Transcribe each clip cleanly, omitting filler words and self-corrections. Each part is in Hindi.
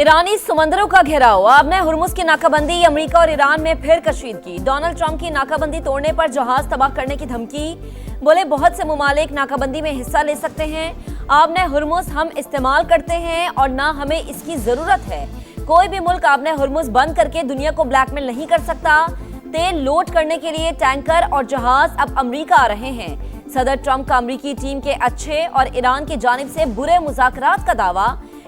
ईरानी समंदरों का घेराव, आपने हुर्मुज की नाकाबंदी, अमेरिका और ईरान में फिर कशीदगी। डोनाल्ड ट्रंप की नाकाबंदी तोड़ने पर जहाज तबाह करने की धमकी, बोले बहुत से मुमालिक नाकाबंदी में हिस्सा ले सकते हैं। आपने हुर्मुज हम इस्तेमाल करते हैं और ना हमें इसकी जरूरत है। कोई भी मुल्क आपने हुर्मुज बंद करके दुनिया को ब्लैकमेल नहीं कर सकता। तेल लोड करने के लिए टैंकर और जहाज अब अमेरिका आ रहे हैं। सदर ट्रंप का अमेरिकी टीम के अच्छे और ईरान की जानिब से बुरे मुज़ाकरात का दावा,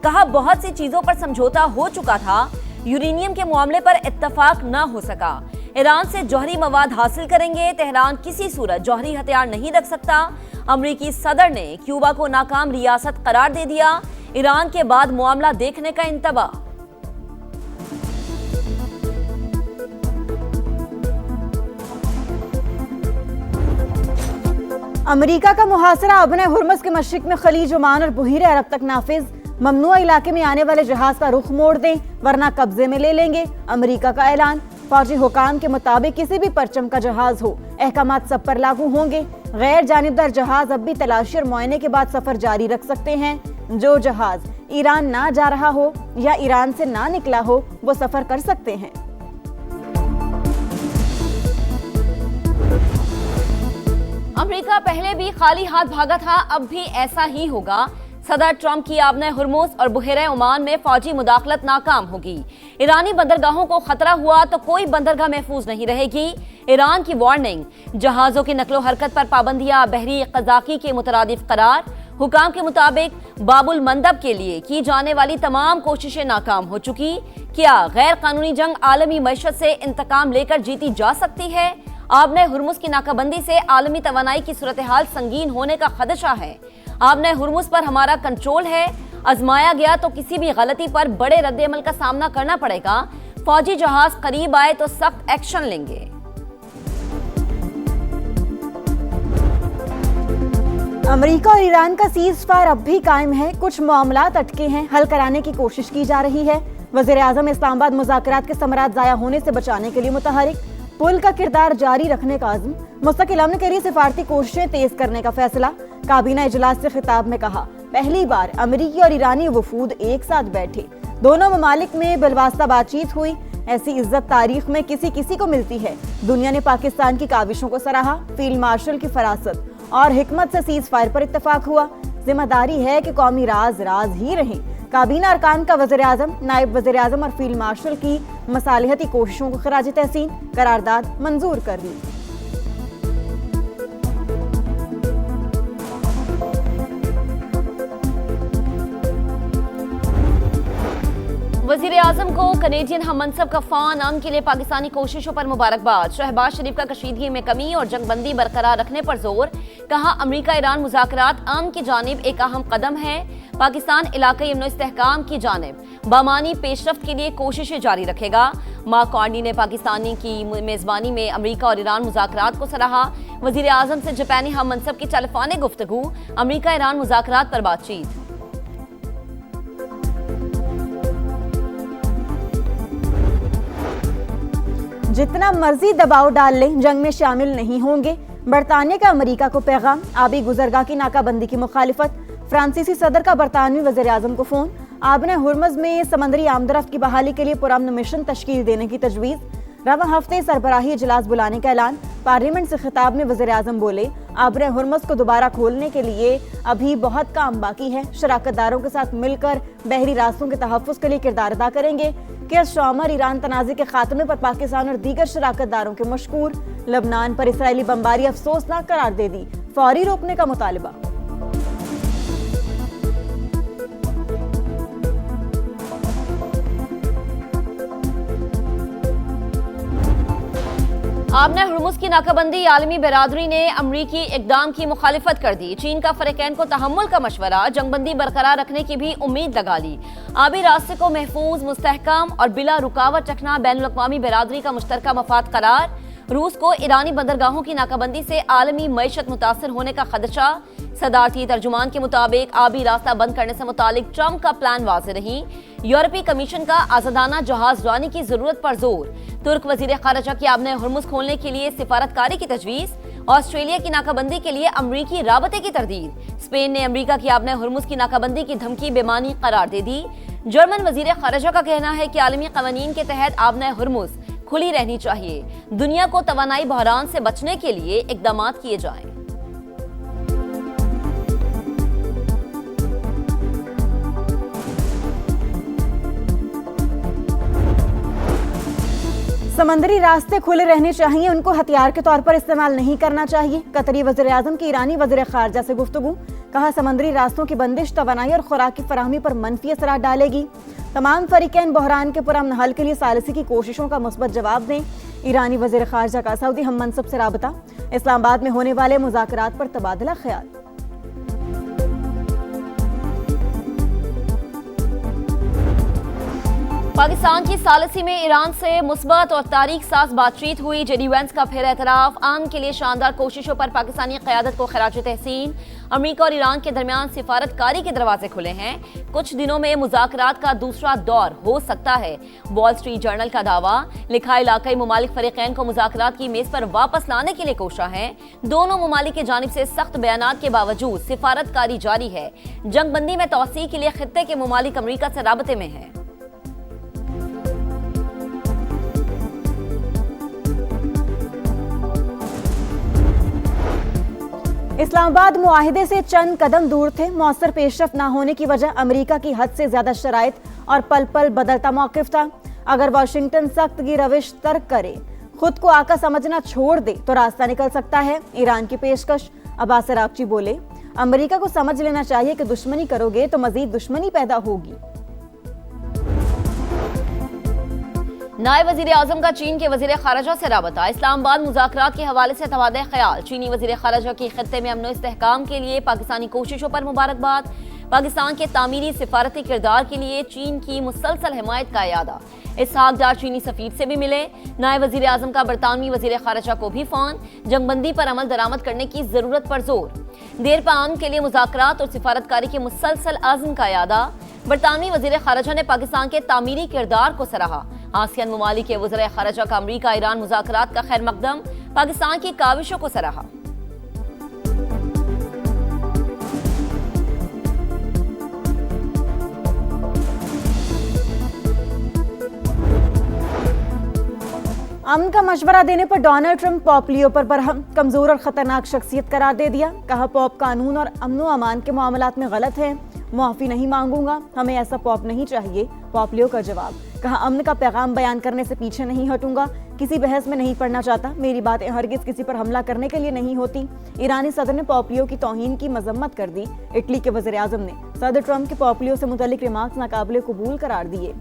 कहा बहुत सी चीजों पर समझौता हो चुका था, यूरेनियम के मामले पर इत्तफाक न हो सका। ईरान से जौहरी मवाद हासिल करेंगे, तेहरान किसी सूरत जौहरी हथियार नहीं रख सकता। अमेरिकी सदर ने क्यूबा को नाकाम रियासत करार दे दिया। ईरान के बाद मामला देखने का इंतबा। अमेरिका का मुहासरा अपने हुर्मुज के मशरिक में खलीज ओमान और बुहीरे अरब तक नाफिज। ममनुआ इलाके में आने वाले जहाज का रुख मोड़ दें वरना कब्जे में ले लेंगे, अमेरिका का ऐलान। फौजी हुकाम के मुताबिक किसी भी परचम का जहाज हो, अहकामात सब पर लागू होंगे। गैर जानिबदार जहाज अब भी तलाशी और मुआयने के बाद सफर जारी रख सकते हैं। जो जहाज ईरान ना जा रहा हो या ईरान से ना निकला हो, वो सफर कर सकते हैं। अमेरिका पहले भी खाली हाथ भागा था, अब भी ऐसा ही होगा। सदर ट्रंप की आपने हुर्मुज और बुहेरे ओमान में फौजी मुदाखलत नाकाम होगी। ईरानी बंदरगाहों को खतरा हुआ तो कोई बंदरगाह महफूज नहीं रहेगी। ईरान की वार्निंग, जहाजों की नकलो हरकत पर पाबंदियां बहरी कज़ाकी के मुतरादिफ करार। हुकाम के मुताबिक बाबुल मंदब के लिए की जाने वाली तमाम कोशिशें नाकाम हो चुकी। क्या गैर कानूनी जंग आलमी मईशत से इंतकाम लेकर जीती जा सकती है? आपने हुर्मुज की नाकाबंदी से आलमी तवानाई की सूरत हाल संगीन होने का खदशा है। आपने हुर्मुज पर हमारा कंट्रोल है, आजमाया गया तो किसी भी गलती पर बड़े रद्द-ए-अमल का सामना करना पड़ेगा। फौजी जहाज करीब आए तो सख्त एक्शन लेंगे। अमेरिका और ईरान का सीज फायर अब भी कायम है, कुछ मामलात अटके हैं, हल कराने की कोशिश की जा रही है। वज़ीर आज़म इस्लामाबाद मुज़ाकरात के समरात ज़ाया होने से बचाने के लिए मुतहरिक, पुल का किरदार जारी रखने का अज़्म, मुस्तकिल अमन के लिए सिफारती कोशिशें तेज करने का फैसला। काबीना इजलास से खिताब में कहा, पहली बार अमेरिकी और ईरानी वफूद एक साथ बैठे, दोनों ममालिक में बिलवास्ता बातचीत हुई। ऐसी इज्जत तारीख में किसी किसी को मिलती है। दुनिया ने पाकिस्तान की काविशों को सराहा। फील्ड मार्शल की फरासत और हिकमत से सीज फायर पर इत्तफाक हुआ। जिम्मेदारी है कि कौमी राज राज ही रहे। काबीना अरकान का वज़ीर आज़म, नायब वज़ीर आज़म और फील्ड मार्शल की मसालिहती कोशिशों को खराज तहसीन, करारदाद मंजूर कर दी। वज़ीर आज़म को कनेडियन हम मनसब गफ्फार अमन के लिए पाकिस्तानी कोशिशों पर मुबारकबाद। शहबाज शरीफ का कशीदगी में कमी और जंगबंदी बरकरार रखने पर जोर, कहा अमेरिका ईरान मुज़ाकरात अमन की जानिब एक अहम कदम है। पाकिस्तान इलाक़ाई अमन इस्तेहकाम की जानिब बामानी पेशरफ्त के लिए कोशिशें जारी रखेगा। मार्क कार्नी ने पाकिस्तानी की मेज़बानी में अमेरिका और ईरान मुज़ाकरात को सराहा। वज़ीर आज़म से जापानी हम मनसब की टेलीफोनिक गुफ्तगू, अमेरिका ईरान मुज़ाकरात पर बातचीत। जितना मर्जी दबाव डाल लें, जंग में शामिल नहीं होंगे। बरतानिया का अमेरिका को पैगाम, आबी गुजरगाह की नाकाबंदी की मुखालिफत। फ्रांसीसी सदर का बरतानवी वज़ीर आज़म को फोन। आपने हुर्मुज में समंदरी आमदरफ्त की बहाली के लिए पुरअमन मिशन तश्कील देने की तजवीज़। रवा हफ्ते सरबराही इजलास बुलाने का ऐलान। पार्लियामेंट से खिताब में वज़ीर आज़म बोले, आबरे हुर्मुज को दोबारा खोलने के लिए अभी बहुत काम बाकी है। शराकतदारों के साथ मिलकर बहरी रास्तों के तहफ़्फ़ुज़ के लिए किरदार अदा करेंगे। कि शॉमर ईरान तनाज़े के खात्मे पर पाकिस्तान और दीगर शराकतदारों के मशकूर। लबनान पर इसराइली बमबारी अफसोसनाक करार दे दी, फौरी रोकने का मुतालबा। आपने हुर्मुज की नाकाबंदी, आलमी बिरादरी ने अमरीकी इकदाम की मुखालिफत कर दी। चीन का फरीकैन को तहम्मुल का मशवरा, जंगबंदी बरकरार रखने की भी उम्मीद लगा ली। आबी रास्ते को महफूज, मुस्तहकम और बिला रुकावट रखना बैनुल-अक़वामी बिरादरी का मुश्तरका मफाद करार। रूस को ईरानी बंदरगाहों की नाकाबंदी से आलमी मईशत मुतासर होने का खदशा। सदारती तर्जुमान के मुताबिक आबी रास्ता बंद करने से मुतालिक ट्रंप का प्लान वाज़ेह नहीं। यूरोपीय कमीशन का आजादाना जहाज रानी की जरूरत पर जोर। तुर्क वजीर खारजा की आबने हुर्मुज खोलने के लिए सिफारतकारी की तजवीज। ऑस्ट्रेलिया की नाकाबंदी के लिए अमरीकी राबते की तरदीद। स्पेन ने अमरीका की आबने हुर्मुज की नाकाबंदी की धमकी बेमानी करार दे दी। जर्मन वजीर खारजा का कहना है कि आलमी कवानीन के तहत आबने हुर्मुज खुली रहनी चाहिए। दुनिया को तवानाई बहरान से बचने के लिए इकदाम किए जाएं। समंदरी रास्ते खुले रहने चाहिए, उनको हथियार के तौर पर इस्तेमाल नहीं करना चाहिए। कतरी वज़ीर आज़म की ईरानी वज़ीर ख़ारजा से गुफ्तगू। कहा, समंदरी रास्तों की बंदिश तवानाई और खुराक की फराहमी पर मनफी असरात डालेगी। तमाम फरीकैन बहरान के पुरअमन हल के लिए सालिसी की कोशिशों का मुस्बत जवाब दें। ईरानी वज़ीर ख़ारजा का सऊदी हम मनसब से राबता। इस्लामाबाद में होने वाले मुज़ाकरात पर तबादला ख्याल। पाकिस्तान की सालिसी में ईरान से मुस्बत और तारीख साज बातचीत हुई। जेडी वेंस का फिर एतराफ। आम के लिए शानदार कोशिशों पर पाकिस्तानी क़यादत को खराज तहसीन। अमरीका और ईरान के दरमियान सिफारतकारी के दरवाजे खुले हैं। कुछ दिनों में मुज़ाकरात का दूसरा दौर हो सकता है। वॉल स्ट्रीट जर्नल का दावा। लिखा, इलाकाई मुमालिक फरीकैन को मुज़ाकरात की मेज पर वापस लाने के लिए कोशा है। दोनों मुमालिक की जानिब से सख्त बयानात के बावजूद सिफारतकारी जारी है। जंगबंदी में तौसीई के लिए खित्ते के मुमालिक अमरीका से राबते में है। इस्लामाबाद मुआहिदे से चंद कदम दूर थे। मौसर पेशरफ ना होने की वजह अमेरिका की हद से ज्यादा शराइत और पल पल बदलता मौक़िफ़ था। अगर वाशिंगटन सख्त की रविश तर्क करे, खुद को आका समझना छोड़ दे तो रास्ता निकल सकता है। ईरान की पेशकश। अब्बास अरागची बोले, अमेरिका को समझ लेना चाहिए कि दुश्मनी करोगे तो मजीद दुश्मनी पैदा होगी। नायब वजीर आजम का चीन के वजीर खारजा से राबता। इस्लामाबाद मुज़ाकरात के हवाले से तबादला ख्याल। चीनी वजीर खारजा की खित्ते में अमन व इस्तेहकाम के लिए पाकिस्तानी कोशिशों पर मुबारकबाद। पाकिस्तान के तामीरी सिफारती किरदार के लिए चीन की मुसलसल हिमायत का इयादा। इसहाक डार चीनी सफीर से भी मिले। नायब वजीर आजम का बरतानवी वजीर खारजा को भी फोन। जंगबंदी पर अमल दरामद करने की जरूरत पर जोर। देर पाम के लिए मुज़ाकरात और सिफारतकारी के मुसलसल आज़म का इयादा। बरतानवी वजीर खारजा ने पाकिस्तान के तामीरी किरदार को सराहा। आसियान ममालिक के वज़ीर खारजा का अमरीका ईरान मुज़ाकरात का खैर मकदम। पाकिस्तान की काविशों को सराहा। अमन का मशवरा देने पर डोनाल्ड ट्रंप पॉप लियो पर बरहम। कमजोर और खतरनाक शख्सियत करार दे दिया। कहा, पॉप कानून और अमन व अमान के मामलात में गलत है। मुआफ़ी नहीं मांगूंगा, हमें ऐसा पॉप नहीं चाहिए। पॉप लियो का जवाब। कहा, अमन का पैगाम बयान करने से पीछे नहीं हटूंगा। किसी बहस में नहीं पड़ना चाहता। मेरी बातें हरगिज किसी पर हमला करने के लिए नहीं होती। ईरानी सदर ने पॉप लियो की तौहीन की मजम्मत कर दी। इटली के वज़ीर आज़म ने सदर ट्रंप के पॉप लियो से मुतल्लिक रिमार्क्स नाकाबिले कबूल करार दिए।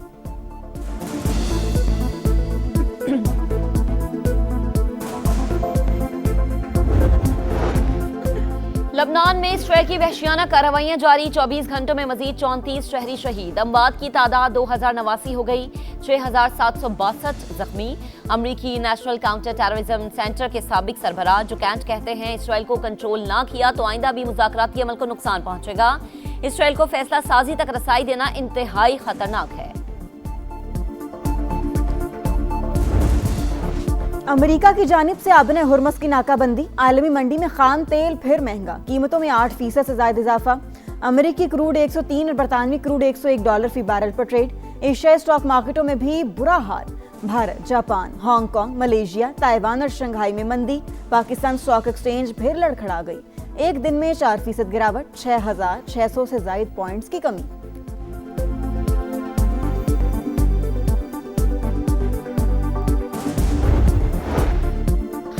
लबनान में इसराइल की वहशियाना कार्रवाइयां जारी। 24 घंटों में मजीद 34 शहरी शहीद। अमवात की तादाद 2089 हो गई। 6762 जख्मी। अमरीकी नेशनल काउंटर टेररिज्म सेंटर के साबिक सरबराह जो कैंट कहते हैं, इसराइल को कंट्रोल ना किया तो आइंदा भी मुज़ाकराती अमल को नुकसान पहुंचेगा। इसराइल को फैसला साजी तक रसाई देना इंतहाई खतरनाक है। अमेरिका की जानिब से आबने हुर्मुज की नाकाबंदी। आलमी मंडी में खाम तेल फिर महंगा। कीमतों में 8% से ज्यादा इजाफा। अमेरिकी क्रूड 103 और बरतानवी क्रूड $101 फी बैरल पर ट्रेड। एशियाई स्टॉक मार्केटों में भी बुरा हाल। Bharat, Japan, Hong Kong, Malaysia, Taiwan और शंघाई में मंदी। पाकिस्तान स्टॉक एक्सचेंज फिर लड़खड़ा गई। एक दिन में 4% गिरावट। 6600 से ज्यादा पॉइंट्स की कमी।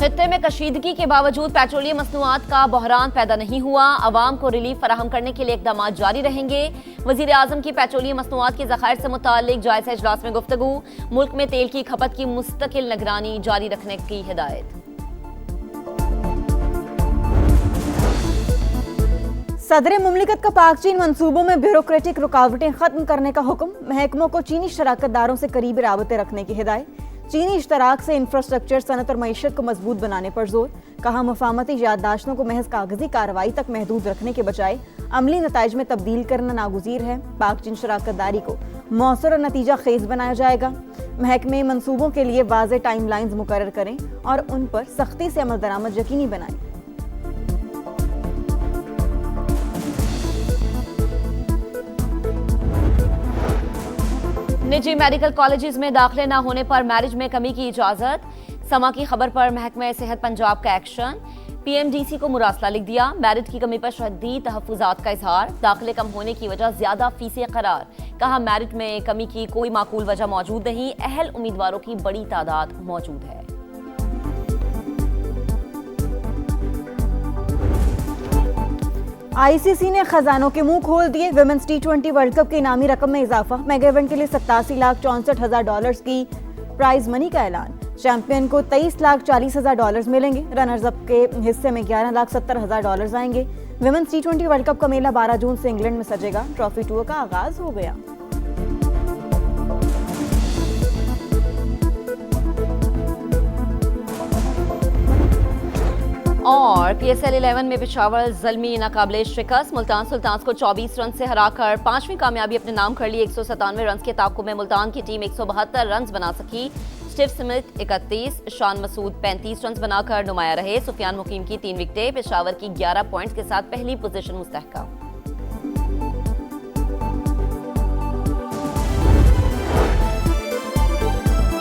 खित्ते में कशीदगी के बावजूद पेट्रोलियम मसनूआत का बहरान पैदा नहीं हुआ। अवाम को रिलीफ फराहम करने के लिए इकदाम जारी रहेंगे। वजीर आजम की पेट्रोलियम मसनूआत के ज़खायर से मुताल्लिक जायज़ा इजलास में गुफ्तगू। मुल्क में तेल की खपत की मुस्तकिल निगरानी जारी रखने की हिदायत। सदर मुमलिकत का पाक चीन मंसूबों में ब्यूरोक्रेटिक रुकावटें खत्म करने का हुक्म। महकमों को चीनी शराकतदारों से करीबी राबते रखने की हिदायत। चीनी इश्तराक से इंफ्रास्ट्रक्चर, सनत और मईशत को मजबूत बनाने पर जोर। कहा, मुफाहमती याददाश्तों को महज कागजी कार्रवाई तक महदूद रखने के बजाय अमली नताइज में तब्दील करना नागुज़ीर है। पाक चीन शराकतदारी को मौसर और नतीजा खेज बनाया जाएगा। महकमे मंसूबों के लिए वाज़े टाइमलाइंस मुकर्रर करें और उन पर सख्ती से अमल दरामद यकीनी बनाएं। निजी मेडिकल कॉलेजेस में दाखिले न होने पर मैरिज में कमी की इजाजत। समा की खबर पर महकमा सेहत पंजाब का एक्शन। पीएमडीसी को मुरासला लिख दिया। मैरिट की कमी पर शदीद तहफ्फुज़ात का इजहार। दाखिले कम होने की वजह ज्यादा फीसें करार। कहा मैरिट में कमी की कोई माकूल वजह मौजूद नहीं। अहल उम्मीदवारों की बड़ी तादाद मौजूद है। आईसीसी ने खजानों के मुंह खोल दिए। विमेंस टी20 वर्ल्ड कप के इनामी रकम में इजाफा। मेगा इवेंट के लिए $87,64,000 की प्राइज मनी का ऐलान। चैंपियन को $23,40,000 मिलेंगे। रनर्स अप के हिस्से में $11,70,000 आएंगे। विमेंस टी20 वर्ल्ड कप का मेला 12 जून से इंग्लैंड में सजेगा। ट्रॉफी टूर का आगाज हो गया। और PSL 11 में पेशावर ज़ल्मी नाकाबिले शिकस्त। मुल्तान सुल्तान्स को 24 रन से हराकर 5वीं कामयाबी अपने नाम कर ली। 197 रन के ताक़ुब में मुल्तान की टीम 172 रन बना सकी। Steve Smith 31, Shan Masood 35 run बनाकर नुमाया रहे। सुफियान मुकीम की 3 विकेटें। पेशावर की 11 पॉइंट्स के साथ पहली पोजीशन मुस्तहकम।